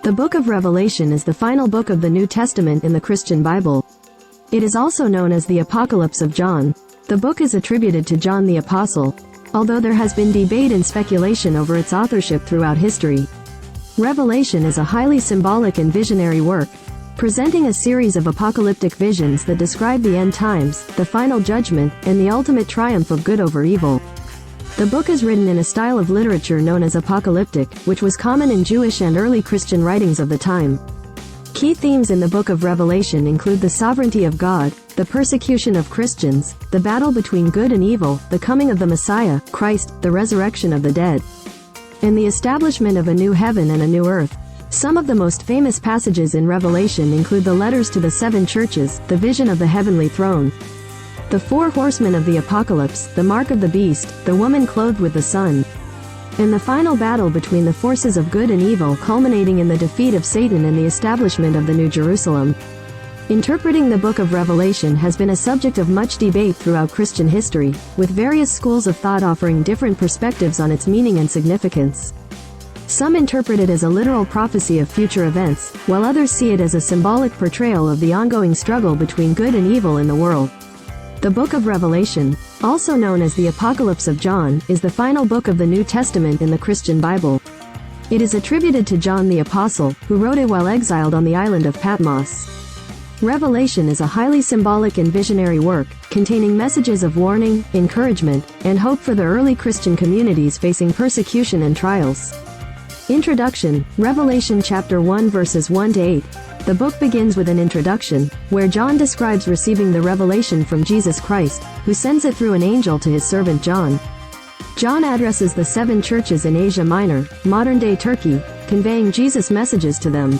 The book of Revelation is the final book of the New Testament in the Christian Bible. It is also known as the Apocalypse of John. The book is attributed to John the Apostle, although there has been debate and speculation over its authorship throughout history. Revelation is a highly symbolic and visionary work, presenting a series of apocalyptic visions that describe the end times, the final judgment, and the ultimate triumph of good over evil. The book is written in a style of literature known as apocalyptic, which was common in Jewish and early Christian writings of the time. Key themes in the book of Revelation include the sovereignty of God, the persecution of Christians, the battle between good and evil, the coming of the Messiah, Christ, the resurrection of the dead, and the establishment of a new heaven and a new earth. Some of the most famous passages in Revelation include the letters to the 7 churches, the vision of the heavenly throne, the 4 horsemen of the apocalypse, the mark of the beast, the woman clothed with the sun, and the final battle between the forces of good and evil, culminating in the defeat of Satan and the establishment of the New Jerusalem. Interpreting the book of Revelation has been a subject of much debate throughout Christian history, with various schools of thought offering different perspectives on its meaning and significance. Some interpret it as a literal prophecy of future events, while others see it as a symbolic portrayal of the ongoing struggle between good and evil in the world. The book of Revelation, also known as the Apocalypse of John, is the final book of the New Testament in the Christian Bible. It is attributed to John the Apostle, who wrote it while exiled on the island of Patmos. Revelation is a highly symbolic and visionary work, containing messages of warning, encouragement, and hope for the early Christian communities facing persecution and trials. Introduction, Revelation chapter 1 verses 1 to 8. The book begins with an introduction, where John describes receiving the revelation from Jesus Christ, who sends it through an angel to his servant John. John addresses the 7 churches in Asia Minor, modern-day Turkey, conveying Jesus' messages to them.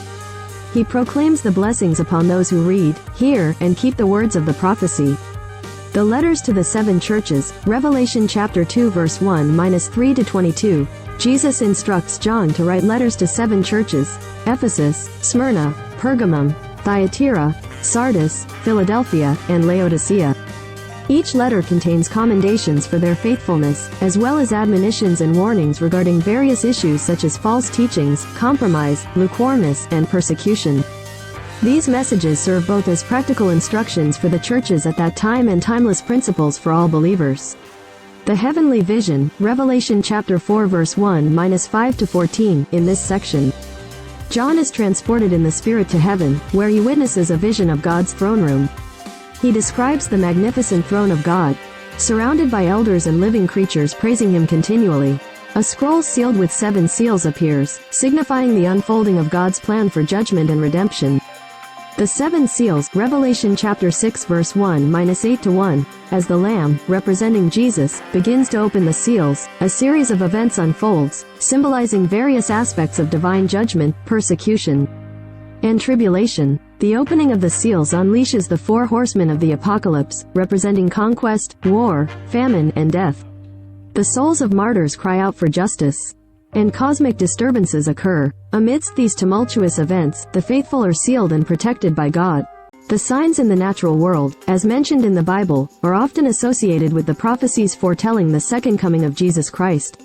He proclaims the blessings upon those who read, hear, and keep the words of the prophecy. The letters to the 7 churches, Revelation chapter 2 verse 1-3 to 22. Jesus instructs John to write letters to 7 churches: Ephesus, Smyrna, Pergamum, Thyatira, Sardis, Philadelphia, and Laodicea. Each letter contains commendations for their faithfulness, as well as admonitions and warnings regarding various issues such as false teachings, compromise, lukewarmness, and persecution. These messages serve both as practical instructions for the churches at that time and timeless principles for all believers. The heavenly vision, Revelation chapter 4 verse 1-5 to 14. In this section, John is transported in the Spirit to heaven, where he witnesses a vision of God's throne room. He describes the magnificent throne of God, surrounded by elders and living creatures praising him continually. A scroll sealed with 7 seals appears, signifying the unfolding of God's plan for judgment and redemption. The 7 seals, Revelation chapter 6 verse 1-8 to 1, as the Lamb, representing Jesus, begins to open the seals, a series of events unfolds, symbolizing various aspects of divine judgment, persecution, and tribulation. The opening of the seals unleashes the 4 horsemen of the apocalypse, representing conquest, war, famine, and death. The souls of martyrs cry out for justice, and cosmic disturbances occur. Amidst these tumultuous events, the faithful are sealed and protected by God. The signs in the natural world, as mentioned in the Bible, are often associated with the prophecies foretelling the second coming of Jesus Christ.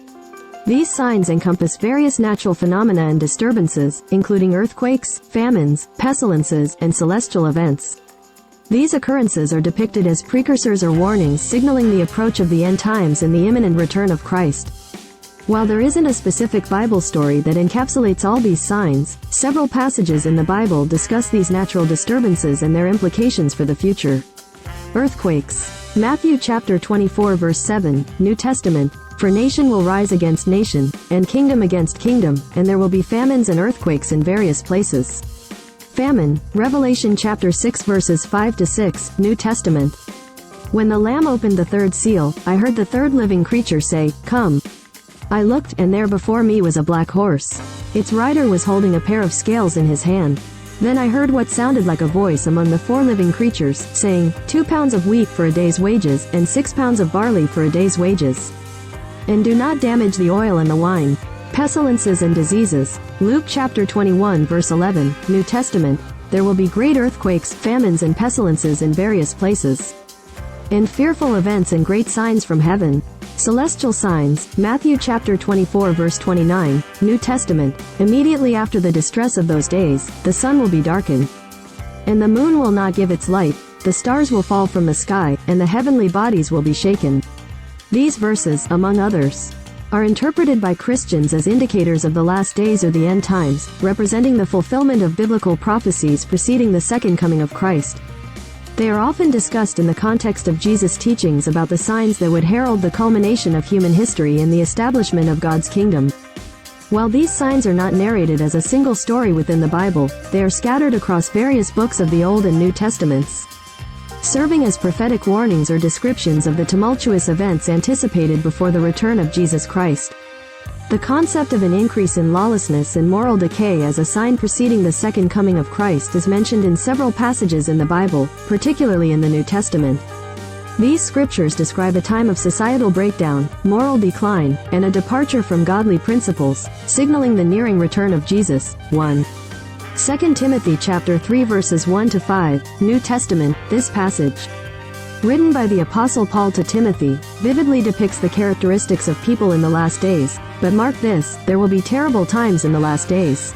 These signs encompass various natural phenomena and disturbances, including earthquakes, famines, pestilences, and celestial events. These occurrences are depicted as precursors or warnings signaling the approach of the end times and the imminent return of Christ. While there isn't a specific Bible story that encapsulates all these signs, several passages in the Bible discuss these natural disturbances and their implications for the future. Earthquakes. Matthew chapter 24 verse 7, New Testament. For nation will rise against nation, and kingdom against kingdom, and there will be famines and earthquakes in various places. Famine. Revelation chapter 6 verses 5 to 6, New Testament. When the Lamb opened the 3rd seal, I heard the 3rd living creature say, "Come." I looked, and there before me was a black horse. Its rider was holding a pair of scales in his hand. Then I heard what sounded like a voice among the 4 living creatures, saying, 2 pounds of wheat for a day's wages, and 6 pounds of barley for a day's wages. And do not damage the oil and the wine. Pestilences and diseases. Luke chapter 21 verse 11, New Testament. There will be great earthquakes, famines and pestilences in various places, and fearful events and great signs from heaven. Celestial signs, Matthew chapter 24 verse 29, New Testament. Immediately after the distress of those days, the sun will be darkened, and the moon will not give its light, the stars will fall from the sky, and the heavenly bodies will be shaken. These verses, among others, are interpreted by Christians as indicators of the last days or the end times, representing the fulfillment of biblical prophecies preceding the second coming of Christ. They are often discussed in the context of Jesus' teachings about the signs that would herald the culmination of human history and the establishment of God's kingdom. While these signs are not narrated as a single story within the Bible, they are scattered across various books of the Old and New Testaments, serving as prophetic warnings or descriptions of the tumultuous events anticipated before the return of Jesus Christ. The concept of an increase in lawlessness and moral decay as a sign preceding the second coming of Christ is mentioned in several passages in the Bible, particularly in the New Testament. These scriptures describe a time of societal breakdown, moral decline, and a departure from godly principles, signaling the nearing return of Jesus. 2 Timothy chapter 3 verses 1 to 5, New Testament. This passage, written by the Apostle Paul to Timothy, vividly depicts the characteristics of people in the last days. But mark this, there will be terrible times in the last days.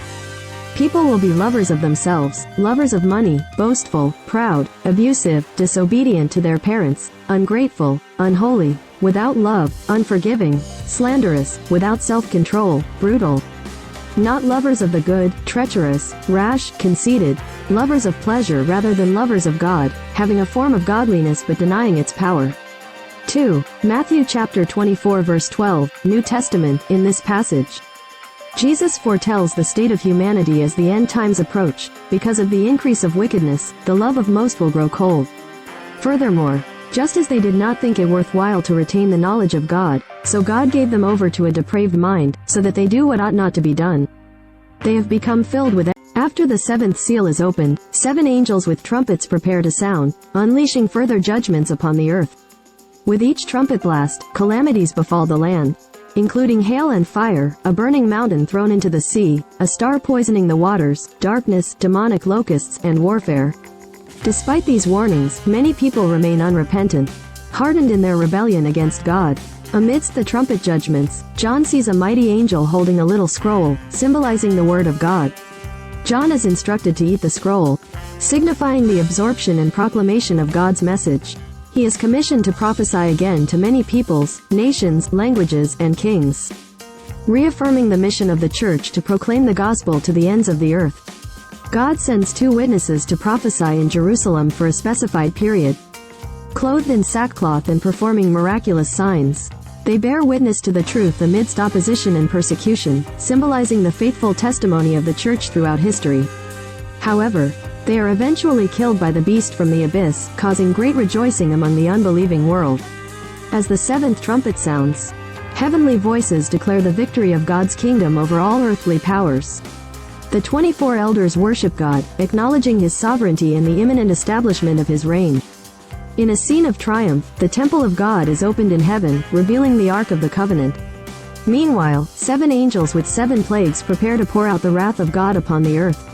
People will be lovers of themselves, lovers of money, boastful, proud, abusive, disobedient to their parents, ungrateful, unholy, without love, unforgiving, slanderous, without self-control, brutal, not lovers of the good, treacherous, rash, conceited, lovers of pleasure rather than lovers of God, having a form of godliness but denying its power. 2. Matthew chapter 24 verse 12, New Testament. In this passage, Jesus foretells the state of humanity as the end times approach. Because of the increase of wickedness, the love of most will grow cold. Furthermore, just as they did not think it worthwhile to retain the knowledge of God, so God gave them over to a depraved mind, so that they do what ought not to be done. They have become filled with. After the seventh seal is opened, 7 angels with trumpets prepare to sound, unleashing further judgments upon the earth. With each trumpet blast, calamities befall the land, including hail and fire, a burning mountain thrown into the sea, a star poisoning the waters, darkness, demonic locusts, and warfare. Despite these warnings, many people remain unrepentant, hardened in their rebellion against God. Amidst the trumpet judgments, John sees a mighty angel holding a little scroll, symbolizing the word of God. John is instructed to eat the scroll, signifying the absorption and proclamation of God's message. He is commissioned to prophesy again to many peoples, nations, languages, and kings, reaffirming the mission of the church to proclaim the gospel to the ends of the earth. God sends 2 witnesses to prophesy in Jerusalem for a specified period, clothed in sackcloth and performing miraculous signs. They bear witness to the truth amidst opposition and persecution, symbolizing the faithful testimony of the church throughout history. However, they are eventually killed by the beast from the abyss, causing great rejoicing among the unbelieving world. As the 7th trumpet sounds, heavenly voices declare the victory of God's kingdom over all earthly powers. The 24 elders worship God, acknowledging His sovereignty and the imminent establishment of His reign. In a scene of triumph, the temple of God is opened in heaven, revealing the Ark of the Covenant. Meanwhile, 7 angels with 7 plagues prepare to pour out the wrath of God upon the earth.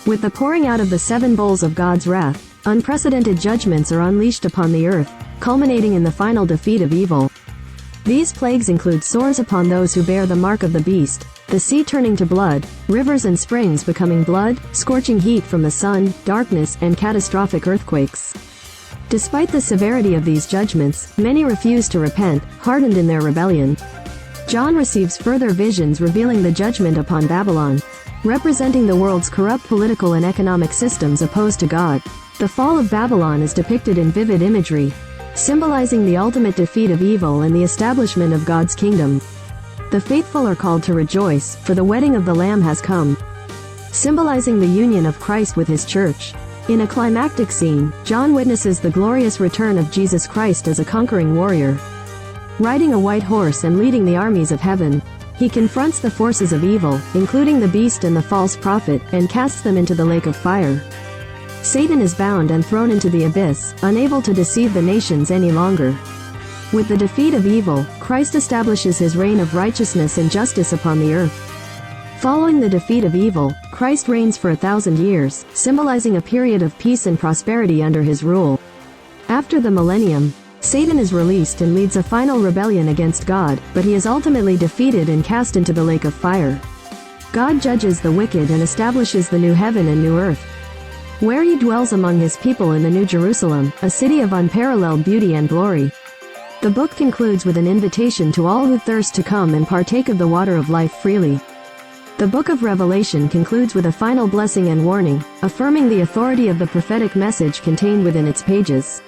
With the pouring out of the 7 bowls of God's wrath, unprecedented judgments are unleashed upon the earth, culminating in the final defeat of evil. These plagues include sores upon those who bear the mark of the beast, the sea turning to blood, rivers and springs becoming blood, scorching heat from the sun, darkness, and catastrophic earthquakes. Despite the severity of these judgments, many refuse to repent, hardened in their rebellion. John receives further visions revealing the judgment upon Babylon, representing the world's corrupt political and economic systems opposed to God. The fall of Babylon is depicted in vivid imagery, symbolizing the ultimate defeat of evil and the establishment of God's kingdom. The faithful are called to rejoice, for the wedding of the Lamb has come, symbolizing the union of Christ with His church. In a climactic scene, John witnesses the glorious return of Jesus Christ as a conquering warrior. Riding a white horse and leading the armies of heaven, He confronts the forces of evil, including the beast and the false prophet, and casts them into the lake of fire. Satan is bound and thrown into the abyss, unable to deceive the nations any longer. With the defeat of evil, Christ establishes His reign of righteousness and justice upon the earth. Following the defeat of evil, Christ reigns for 1,000 years, symbolizing a period of peace and prosperity under His rule. After the millennium, Satan is released and leads a final rebellion against God, but he is ultimately defeated and cast into the lake of fire. God judges the wicked and establishes the new heaven and new earth, where he dwells among his people in the New Jerusalem, a city of unparalleled beauty and glory. The book concludes with an invitation to all who thirst to come and partake of the water of life freely. The book of Revelation concludes with a final blessing and warning, affirming the authority of the prophetic message contained within its pages.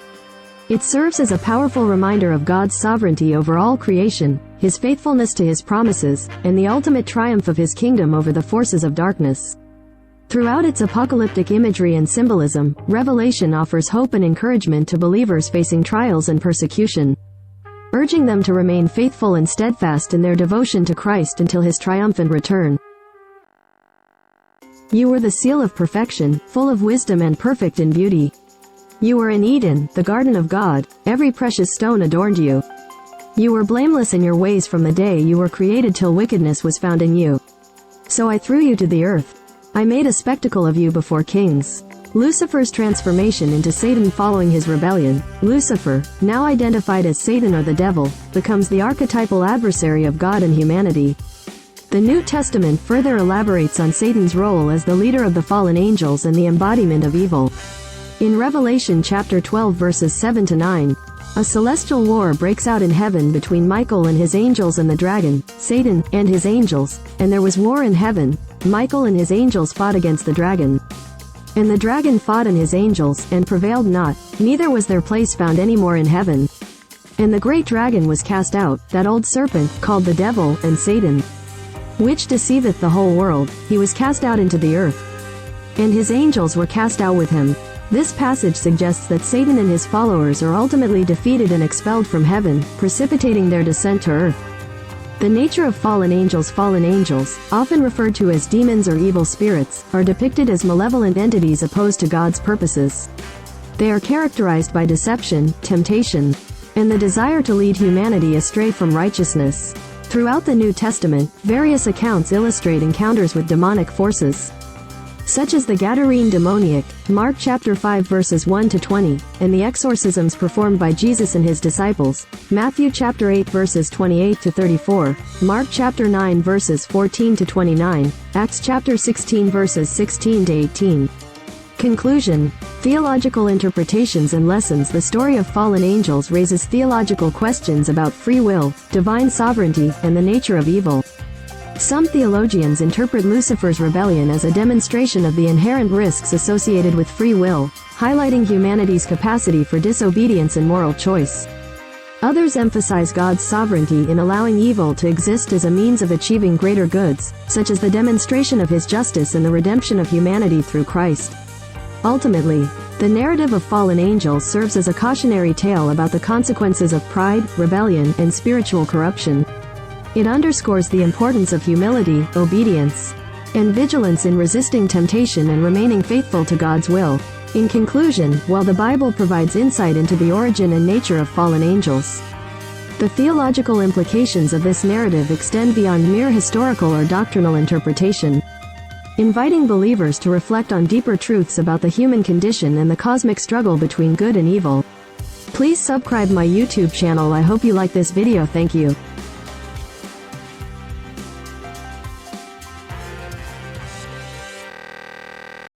It serves as a powerful reminder of God's sovereignty over all creation, his faithfulness to his promises, and the ultimate triumph of his kingdom over the forces of darkness. Throughout its apocalyptic imagery and symbolism, Revelation offers hope and encouragement to believers facing trials and persecution, urging them to remain faithful and steadfast in their devotion to Christ until his triumphant return. You were the seal of perfection, full of wisdom and perfect in beauty. You were in Eden, the garden of God. Every precious stone adorned you. You were blameless in your ways from the day you were created till wickedness was found in you. So I threw you to the earth. I made a spectacle of you before kings. Lucifer's transformation into Satan following his rebellion. Lucifer, now identified as Satan or the devil, becomes the archetypal adversary of God and humanity. The New Testament further elaborates on Satan's role as the leader of the fallen angels and the embodiment of evil. In Revelation chapter 12 verses 7 to 9, a celestial war breaks out in heaven between Michael and his angels and the dragon, Satan, and his angels, and there was war in heaven. Michael and his angels fought against the dragon. And the dragon fought and his angels, and prevailed not, neither was their place found any more in heaven. And the great dragon was cast out, that old serpent, called the devil, and Satan, which deceiveth the whole world. He was cast out into the earth, and his angels were cast out with him. This passage suggests that Satan and his followers are ultimately defeated and expelled from heaven, precipitating their descent to earth. The nature of fallen angels, often referred to as demons or evil spirits, are depicted as malevolent entities opposed to God's purposes. They are characterized by deception, temptation, and the desire to lead humanity astray from righteousness. Throughout the New Testament, various accounts illustrate encounters with demonic forces, such as the Gadarene demoniac, Mark chapter 5 verses 1 to 20, and the exorcisms performed by Jesus and his disciples, Matthew chapter 8 verses 28 to 34, Mark chapter 9 verses 14 to 29, Acts chapter 16 verses 16 to 18. Conclusion. Theological interpretations and lessons. The story of fallen angels raises theological questions about free will, divine sovereignty, and the nature of evil. Some theologians interpret Lucifer's rebellion as a demonstration of the inherent risks associated with free will, highlighting humanity's capacity for disobedience and moral choice. Others emphasize God's sovereignty in allowing evil to exist as a means of achieving greater goods, such as the demonstration of his justice and the redemption of humanity through Christ. Ultimately, the narrative of fallen angels serves as a cautionary tale about the consequences of pride, rebellion, and spiritual corruption. It underscores the importance of humility, obedience, and vigilance in resisting temptation and remaining faithful to God's will. In conclusion, while the Bible provides insight into the origin and nature of fallen angels, the theological implications of this narrative extend beyond mere historical or doctrinal interpretation, inviting believers to reflect on deeper truths about the human condition and the cosmic struggle between good and evil. Please subscribe my YouTube channel. I hope you like this video. Thank you.